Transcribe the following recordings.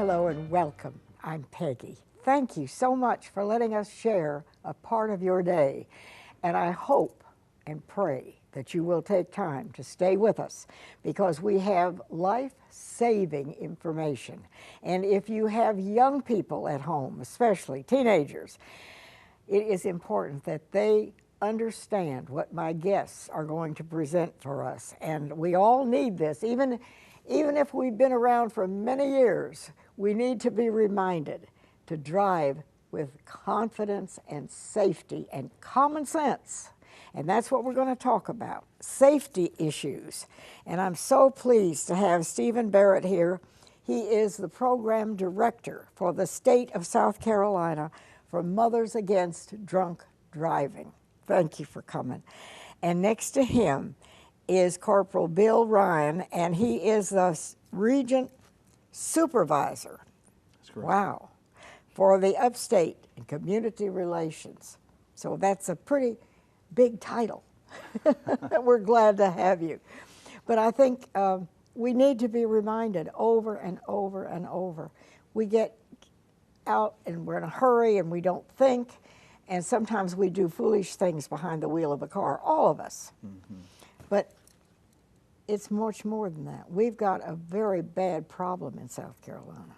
Hello and welcome. I'm Peggy. Thank you so much for letting us share a part of your day. And I hope and pray that you will take time to stay with us because we have life-saving information. And if you have young people at home, especially teenagers, it is important that they understand what my guests are going to present for us. And we all need this. Even if we've been around for many years, we need to be reminded to drive with confidence and safety and common sense. And that's what we're going to talk about, safety issues. And I'm so pleased to have Stephen Burritt here. He is the program director for the state of South Carolina for Mothers Against Drunk Driving. Thank you for coming. And next to him is Corporal Bill Rhyne, and he is the Regent Supervisor. That's correct. Wow. For the Upstate and Community Relations. So that's a pretty big title. We're glad to have you. But I think we need to be reminded over and over and over. We get out and we're in a hurry and we don't think, and sometimes we do foolish things behind the wheel of a car, all of us. Mm-hmm. But it's much more than that. We've got a very bad problem in South Carolina.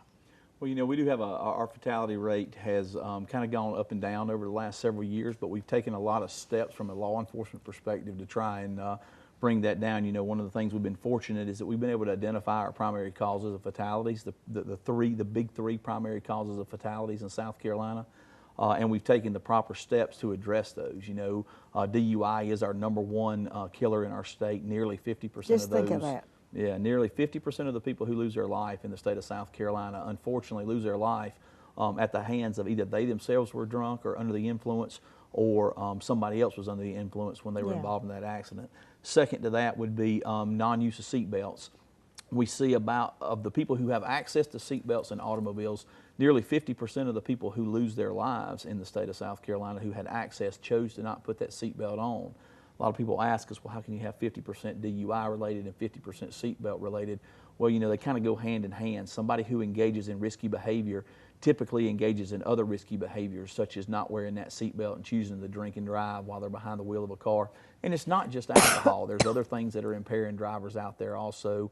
Well, you know, we do have our fatality rate has kind of gone up and down over the last several years, but we've taken a lot of steps from a law enforcement perspective to try and bring that down. You know, one of the things we've been fortunate is that we've been able to identify our primary causes of fatalities, the big three primary causes of fatalities in South Carolina. And we've taken the proper steps to address those. You know, DUI is our #1 killer in our state. Nearly 50% of those. Just think of that. Yeah, nearly 50% of the people who lose their life in the state of South Carolina, unfortunately, lose their life at the hands of either they themselves were drunk or under the influence, or somebody else was under the influence when they were involved in that accident. Second to that would be non-use of seat belts. We see of the people who have access to seat belts in automobiles, nearly 50% of the people who lose their lives in the state of South Carolina who had access chose to not put that seat belt on. A lot of people ask us, well, how can you have 50% DUI related and 50% seatbelt related? Well, you know, they kind of go hand in hand. Somebody who engages in risky behavior typically engages in other risky behaviors, such as not wearing that seatbelt and choosing to drink and drive while they're behind the wheel of a car. And it's not just alcohol. There's other things that are impairing drivers out there also,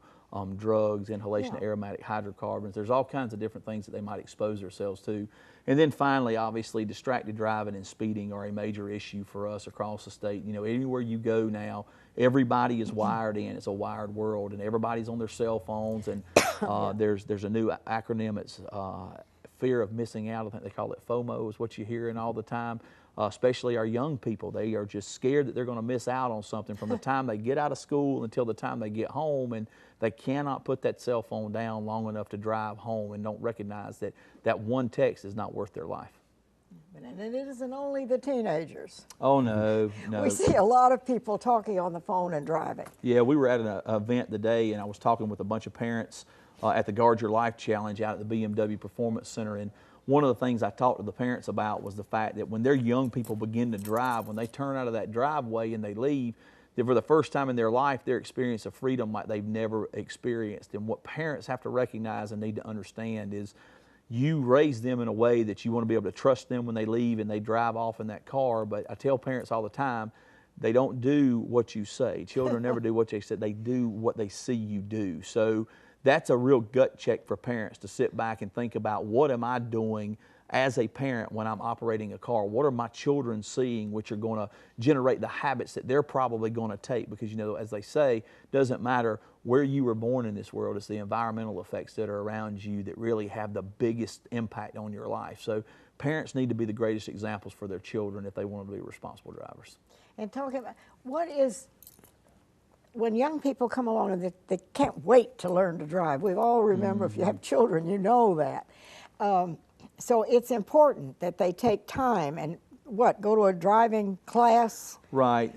drugs, inhalation of aromatic hydrocarbons. There's all kinds of different things that they might expose themselves to. And then finally, obviously, distracted driving and speeding are a major issue for us across the state. You know, anywhere you go now, everybody is wired in. It's a wired world, and everybody's on their cell phones. And there's a new acronym. It's fear of missing out. I think they call it FOMO is what you're hearing all the time. Especially our young people. They are just scared that they're going to miss out on something from the time they get out of school until the time they get home, and they cannot put that cell phone down long enough to drive home and don't recognize that that one text is not worth their life. And it isn't only the teenagers. Oh, no, no. We see a lot of people talking on the phone and driving. Yeah, we were at an event today, and I was talking with a bunch of parents at the Guard Your Life Challenge out at the BMW Performance Center, and one of the things I talked to the parents about was the fact that when their young people begin to drive, when they turn out of that driveway and they leave, that for the first time in their life, they're experiencing freedom like they've never experienced. And what parents have to recognize and need to understand is you raise them in a way that you want to be able to trust them when they leave and they drive off in that car. But I tell parents all the time, they don't do what you say. Children never do what they say. They do what they see you do. So that's a real gut check for parents to sit back and think about, what am I doing as a parent when I'm operating a car? What are my children seeing which are going to generate the habits that they're probably going to take? Because, you know, as they say, doesn't matter where you were born in this world, it's the environmental effects that are around you that really have the biggest impact on your life. So parents need to be the greatest examples for their children if they want to be responsible drivers. And talking about, when young people come along and they can't wait to learn to drive. We all remember, if you have children, you know that. So it's important that they take time and go to a driving class? Right.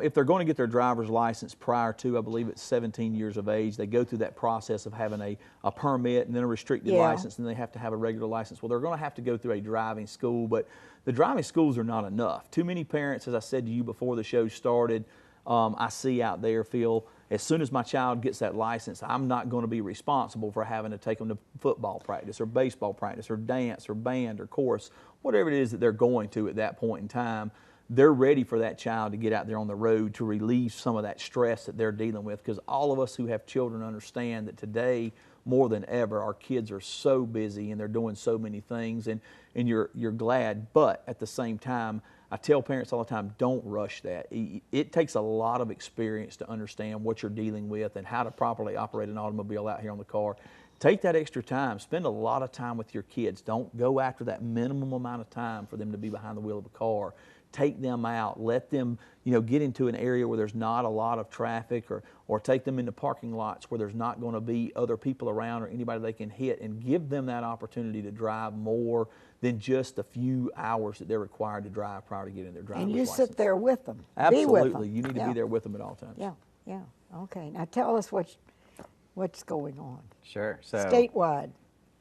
If they're going to get their driver's license prior to, I believe it's 17 years of age, they go through that process of having a permit and then a restricted license, and they have to have a regular license. Well, they're going to have to go through a driving school, but the driving schools are not enough. Too many parents, as I said to you before the show started, I see out there feel as soon as my child gets that license, I'm not going to be responsible for having to take them to football practice or baseball practice or dance or band or chorus, whatever it is that they're going to at that point in time. They're ready for that child to get out there on the road to relieve some of that stress that they're dealing with, because all of us who have children understand that today, more than ever, our kids are so busy and they're doing so many things, and you're glad. But at the same time, I tell parents all the time, don't rush that. It takes a lot of experience to understand what you're dealing with and how to properly operate an automobile out here on the car. Take that extra time. Spend a lot of time with your kids. Don't go after that minimum amount of time for them to be behind the wheel of a car. Take them out. Let them, get into an area where there's not a lot of traffic, or take them into parking lots where there's not going to be other people around or anybody they can hit, and give them that opportunity to drive more than just the few hours that they're required to drive prior to getting their driver's license. And you sit there with them. Absolutely. Be with them. You need to be there with them at all times. Yeah. Okay. Now tell us what's going on. Sure. So statewide.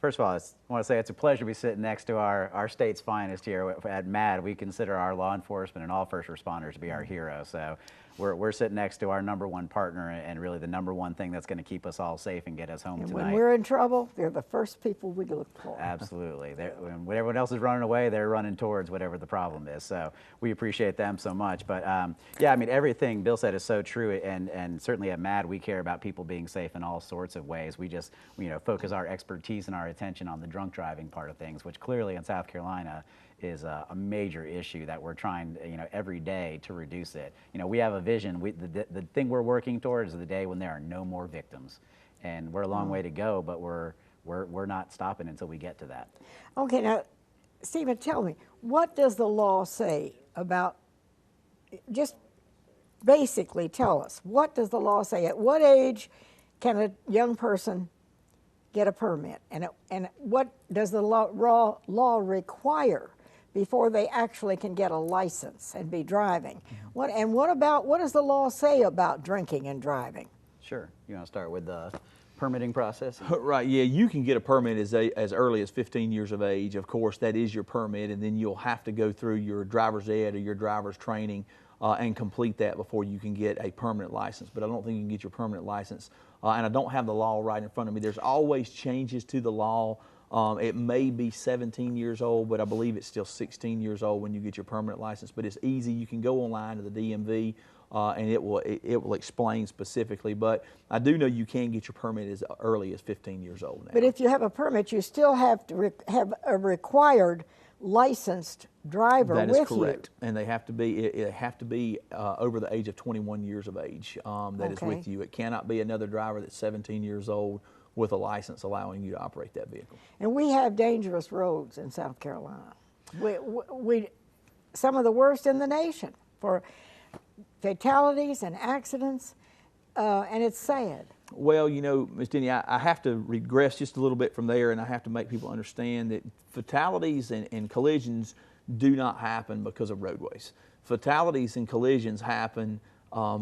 First of all, I want to say it's a pleasure to be sitting next to our state's finest here at MAD. We consider our law enforcement and all first responders to be our heroes. So we're sitting next to our #1 partner, and really the #1 thing that's going to keep us all safe and get us home And tonight. when we're in trouble, they're the first people we look for. Absolutely. When everyone else is running away, they're running towards whatever the problem is. So we appreciate them so much. But yeah, I mean, everything Bill said is so true. And certainly at MAD, we care about people being safe in all sorts of ways. We just, focus our expertise and our attention on the drunk driving part of things, which clearly in South Carolina is a major issue that we're trying, every day to reduce it. We have a vision. The thing we're working towards is the day when there are no more victims, and we're a long way to go, but we're not stopping until we get to that. Okay, now, Stephen, tell me, what does the law say about, just basically tell us, what does the law say? At what age can a young person get a permit? And what does the law require before they actually can get a license and be driving? What does the law say about drinking and driving? Sure. You want to start with the permitting process? Right, yeah, you can get a permit as early as 15 years of age. Of course, that is your permit, and then you'll have to go through your driver's ed or your driver's training and complete that before you can get a permanent license. But I don't think you can get your permanent license, and I don't have the law right in front of me. There's always changes to the law. It may be 17 years old, but I believe it's still 16 years old when you get your permanent license. But it's easy. You can go online to the DMV, and it will explain specifically. But I do know you can get your permit as early as 15 years old now. But if you have a permit, you still have to have a required licensed driver with you. That is correct, and they have to be over the age of 21 years of age. That is with you. It cannot be another driver that's 17 years old with a license allowing you to operate that vehicle. And we have dangerous roads in South Carolina. We some of the worst in the nation for fatalities and accidents, and it's sad. Well, Ms. Denny, I have to regress just a little bit from there, and I have to make people understand that fatalities and collisions do not happen because of roadways. Fatalities and collisions happen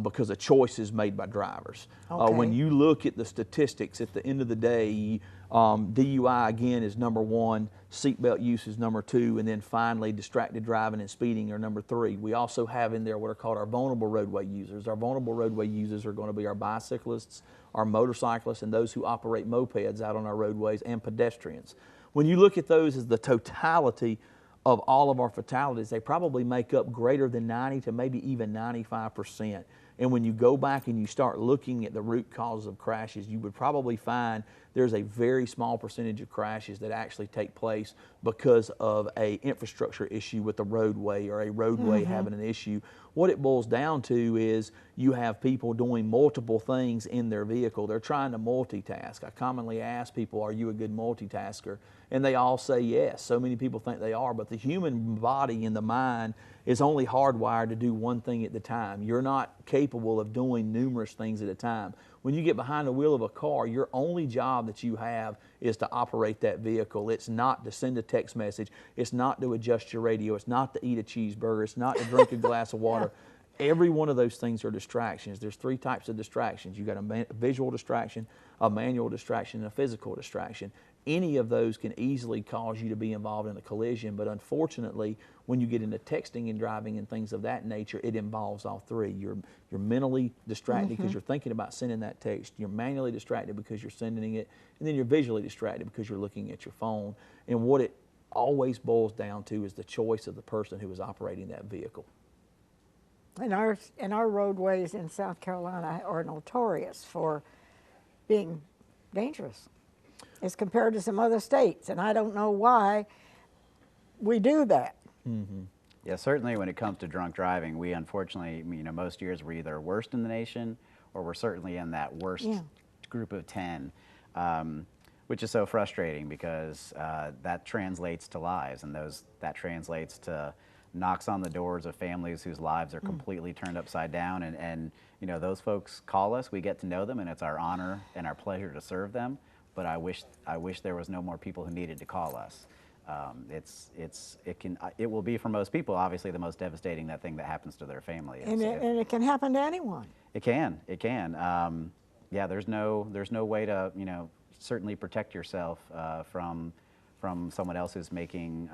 because of choices made by drivers. When you look at the statistics, at the end of the day, DUI again is #1, seatbelt use is #2, and then finally distracted driving and speeding are #3. We also have in there what are called our vulnerable roadway users. Our vulnerable roadway users are going to be our bicyclists, our motorcyclists, and those who operate mopeds out on our roadways, and pedestrians. When you look at those as the totality of all of our fatalities, they probably make up greater than 90 to maybe even 95%. And when you go back and you start looking at the root causes of crashes, you would probably find there's a very small percentage of crashes that actually take place because of a infrastructure issue with the roadway, or a roadway having an issue. What it boils down to is you have people doing multiple things in their vehicle. They're trying to multitask. I commonly ask people, are you a good multitasker? And they all say yes. So many people think they are, but the human body and the mind is only hardwired to do one thing at a time. You're not capable of doing numerous things at a time. When you get behind the wheel of a car, your only job that you have is to operate that vehicle. It's not to send a text message. It's not to adjust your radio. It's not to eat a cheeseburger. It's not to drink a glass of water. Every one of those things are distractions. There's 3 types of distractions. You've got a visual distraction, a manual distraction, and a physical distraction. any of those can easily cause you to be involved in a collision. But unfortunately, when you get into texting and driving and things of that nature, it involves all three. You're mentally distracted because you're thinking about sending that text. You're manually distracted because you're sending it, and then you're visually distracted because you're looking at your phone. And what it always boils down to is the choice of the person who is operating that vehicle. And our roadways in South Carolina are notorious for being dangerous as compared to some other states, and I don't know why we do that. Yeah, certainly when it comes to drunk driving, we unfortunately, most years we're either worst in the nation or we're certainly in that worst group of 10, which is so frustrating because that translates to lives, and that translates to knocks on the doors of families whose lives are completely turned upside down, and those folks call us, we get to know them, and it's our honor and our pleasure to serve them. But I wish there was no more people who needed to call us. It will be for most people obviously the most devastating thing that happens to their family. And it can happen to anyone. It can. Yeah, there's no way to certainly protect yourself from someone else who's making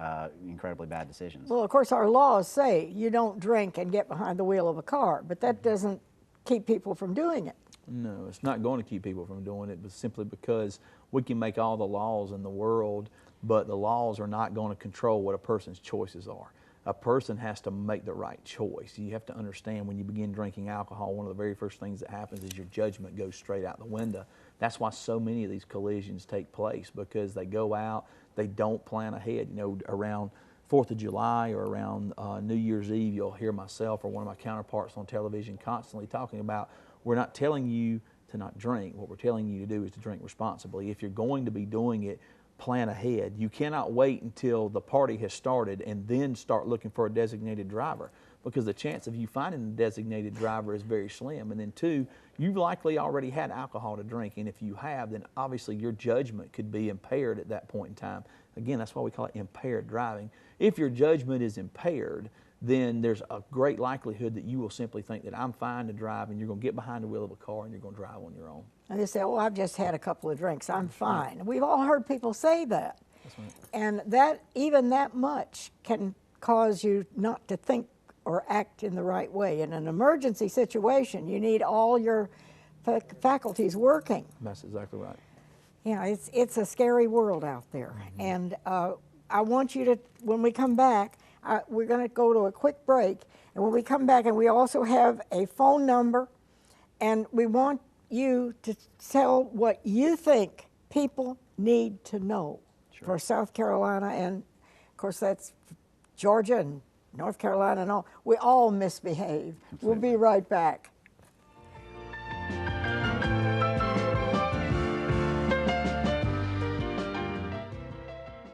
incredibly bad decisions. Well, of course, our laws say you don't drink and get behind the wheel of a car, but that doesn't keep people from doing it. No, it's not going to keep people from doing it, but simply because we can make all the laws in the world, but the laws are not going to control what a person's choices are. A person has to make the right choice. You have to understand when you begin drinking alcohol, one of the very first things that happens is your judgment goes straight out the window. That's why so many of these collisions take place, because they go out, they don't plan ahead. Around 4th of July or around New Year's Eve, you'll hear myself or one of my counterparts on television constantly talking about, we're not telling you to not drink. What we're telling you to do is to drink responsibly. If you're going to be doing it, plan ahead. You cannot wait until the party has started and then start looking for a designated driver, because the chance of you finding a designated driver is very slim. And then 2, you've likely already had alcohol to drink, and if you have, then obviously your judgment could be impaired at that point in time. Again, that's why we call it impaired driving. If your judgment is impaired, then there's a great likelihood that you will simply think that I'm fine to drive, and you're going to get behind the wheel of a car and you're going to drive on your own. And they say, oh, I've just had a couple of drinks, I'm fine. We've all heard people say that. That's right. And even that much can cause you not to think or act in the right way. In an emergency situation, you need all your faculties working. That's exactly right. Yeah, it's a scary world out there. And I want you to, when we come back, we're going to go to a quick break. And when we come back, and we also have a phone number, and we want you to tell what you think people need to know for South Carolina, and of course that's Georgia and North Carolina and all. We all misbehave. Absolutely. We'll be right back.